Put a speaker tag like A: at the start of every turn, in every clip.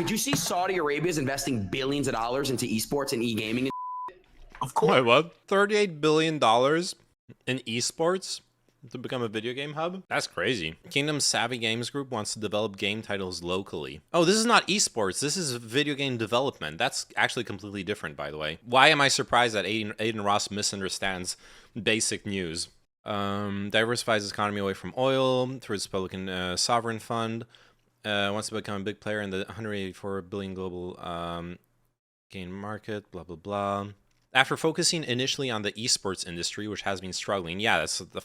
A: did you see Saudi Arabia is investing billions of dollars into esports and e-gaming?
B: Of course.
C: Wait, what? $38 billion in esports to become a video game hub? That's crazy. Kingdom's Savvy Games Group wants to develop game titles locally. Oh, this is not esports. This is video game development. That's actually completely different, by the way. Why am I surprised that Adin Ross misunderstands basic news? Diversifies its economy away from oil through its Republican sovereign fund. Wants to become a big player in the 184 billion global game market, blah, blah, blah. After focusing initially on the esports industry, which has been struggling, yeah, that's the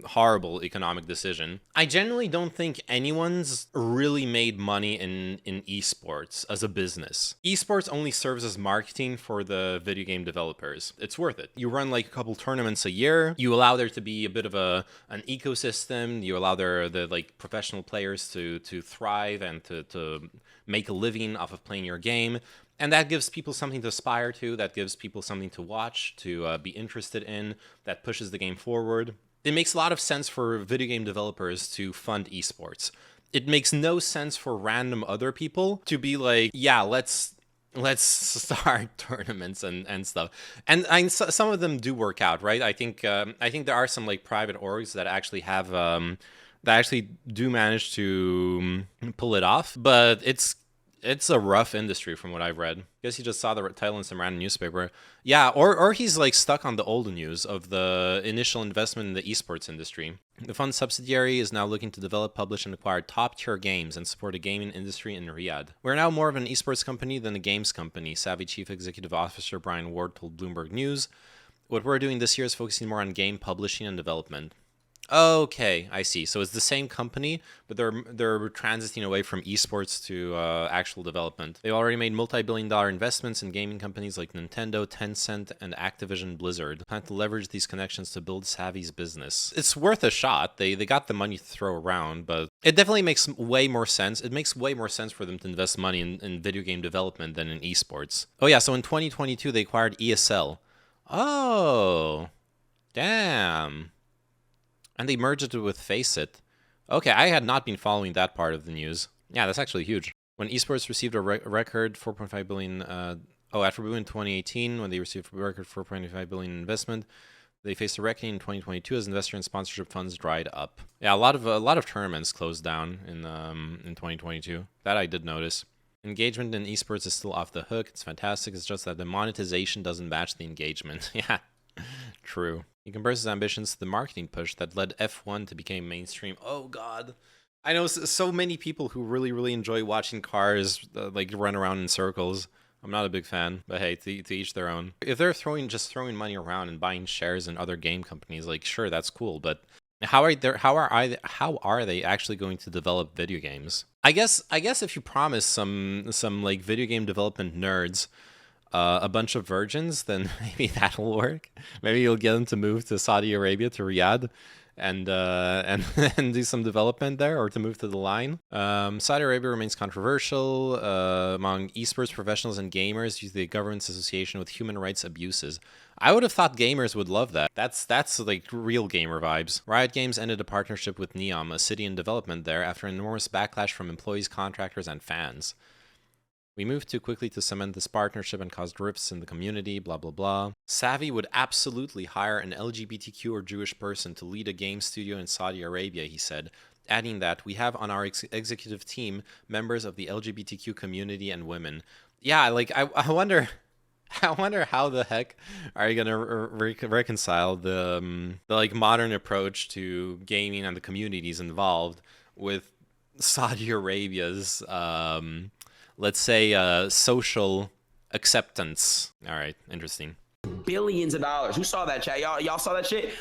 C: horrible economic decision. I generally don't think anyone's really made money in esports as a business. Esports only serves as marketing for the video game developers. It's worth it. You run like a couple tournaments a year. You allow there to be a bit of an ecosystem. You allow the like professional players to thrive and to make a living off of playing your game. And that gives people something to aspire to. That gives people something to watch, to be interested in. That pushes the game forward. It makes a lot of sense for video game developers to fund esports. It makes no sense for random other people to be like, yeah, let's start tournaments and stuff. And some of them do work out, right? I think there are some like private orgs that actually have that actually do manage to pull it off, but it's a rough industry from what I've read. I guess he just saw the title in some random newspaper. Yeah, or he's like stuck on the old news of the initial investment in the esports industry. The fund's subsidiary is now looking to develop, publish, and acquire top-tier games and support a gaming industry in Riyadh. We're now more of an esports company than a games company, Savvy Chief Executive Officer Brian Ward told Bloomberg News. What we're doing this year is focusing more on game publishing and development. Okay, I see. So it's the same company, but they're transiting away from esports to actual development. They already made multi-billion-dollar investments in gaming companies like Nintendo, Tencent, and Activision Blizzard. They plan to leverage these connections to build Savvy's business. It's worth a shot. They got the money to throw around, but it definitely makes way more sense. It makes way more sense for them to invest money in video game development than in esports. Oh yeah, so in 2022 they acquired ESL. Oh, damn. And they merged it with Faceit. Okay, I had not been following that part of the news. Yeah, that's actually huge. When esports received a record 4.5 billion, after booming in 2018, when they received a record 4.5 billion investment, they faced a reckoning in 2022 as investor and sponsorship funds dried up. Yeah, a lot of tournaments closed down in 2022. That I did notice. Engagement in esports is still off the hook. It's fantastic. It's just that the monetization doesn't match the engagement. Yeah, true. He compares his ambitions to the marketing push that led F1 to become mainstream. Oh God, I know so many people who really enjoy watching cars like run around in circles. I'm not a big fan, but hey, to each their own. If they're just throwing money around and buying shares in other game companies, like sure, that's cool, but how are they actually going to develop video games? I guess if you promise some like video game development nerds a bunch of virgins, then maybe that'll work. Maybe you'll get them to move to Saudi Arabia, to Riyadh, and do some development there, or to move to the line. Saudi Arabia remains controversial among esports professionals and gamers due to the government's association with human rights abuses. I would have thought gamers would love that. That's like real gamer vibes. Riot Games ended a partnership with Neom, a city in development there, after an enormous backlash from employees, contractors, and fans. We moved too quickly to cement this partnership and caused rifts in the community, blah, blah, blah. Savvy would absolutely hire an LGBTQ or Jewish person to lead a game studio in Saudi Arabia, he said, adding that we have on our executive team members of the LGBTQ community and women. Yeah, like, I wonder how the heck are you gonna reconcile the like modern approach to gaming and the communities involved with Saudi Arabia's let's say social acceptance. All right, interesting.
A: Billions of dollars. Who saw that, chat? Y'all saw that shit?